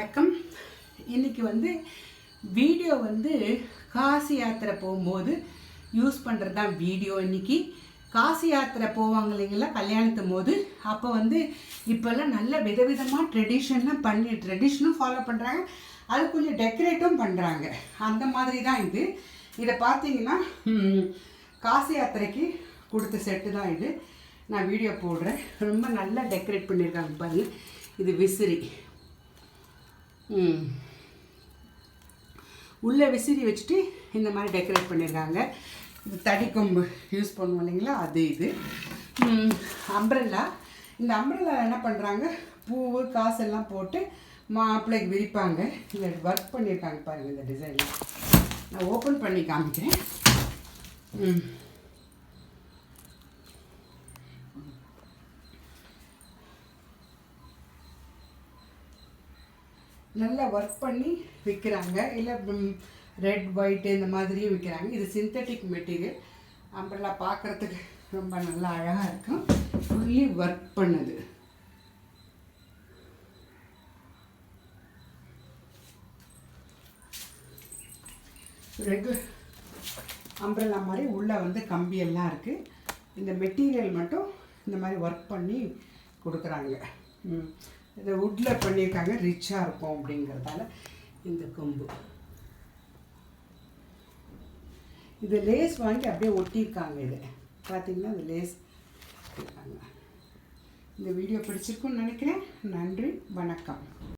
வணக்கம். இன்றைக்கி வீடியோ காசி யாத்திரை போகும்போது யூஸ் பண்ணுறது தான் வீடியோ. இன்றைக்கி காசி யாத்திரை போவாங்க இல்லைங்களா கல்யாணத்தும் போது. அப்போ இப்போல்லாம் நல்ல விதவிதமாக ட்ரெடிஷனும் ஃபாலோ பண்ணுறாங்க, அது கொஞ்சம் டெக்கரேட்டும் பண்ணுறாங்க. அந்த மாதிரி தான் இது. இதை பார்த்தீங்கன்னா காசி யாத்திரைக்கு கொடுத்த செட்டு தான் இது. நான் வீடியோ போடுறேன். ரொம்ப நல்லா டெக்கரேட் பண்ணியிருக்காங்க பாருங்கள். இது விசிறி, உள்ளே விசிறி வச்சுட்டு இந்த மாதிரி டெக்கரேட் பண்ணியிருக்காங்க. இது தடி கொம்பு யூஸ் பண்ணுவோம் இல்லைங்களா, அது இது. அம்ப்ரெல்லா, இந்த அம்ப்ரெல்லா என்ன பண்ணுறாங்க, பூவு காசெல்லாம் போட்டு மாப்பிள்ளைக்கு விரிப்பாங்க. இதை ஒர்க் பண்ணியிருக்காங்க பாருங்கள். இந்த டிசைனில் நான் ஓப்பன் பண்ணி காமிக்கிறேன். நல்லா ஒர்க் பண்ணி விற்கிறாங்க. இல்லை ரெட் ஒயிட் இந்த மாதிரியும் விற்கிறாங்க. இது சிந்தட்டிக் மெட்டீரியல். அம்ப்ரெல்லா பார்க்குறதுக்கு ரொம்ப நல்லா அழகாக இருக்கும். ஃபுல்லி ஒர்க் பண்ணுது. ரெகுலர் அம்ப்ரெல்லா மாதிரி உள்ளே கம்பியெல்லாம் இருக்குது. இந்த மெட்டீரியல் மட்டும் இந்த மாதிரி ஒர்க் பண்ணி கொடுக்குறாங்க. இதை வுட்டில் பண்ணியிருக்காங்க, ரிச்சாக இருக்கும் அப்படிங்கிறதால. இந்த கொம்பு இது லேஸ் வாங்கி அப்படியே ஒட்டியிருக்காங்க. இது பார்த்திங்கன்னா இது லேஸ் இருக்காங்க. இந்த வீடியோ பிடிச்சிருக்குன்னு நினைக்கிறேன். நன்றி, வணக்கம்.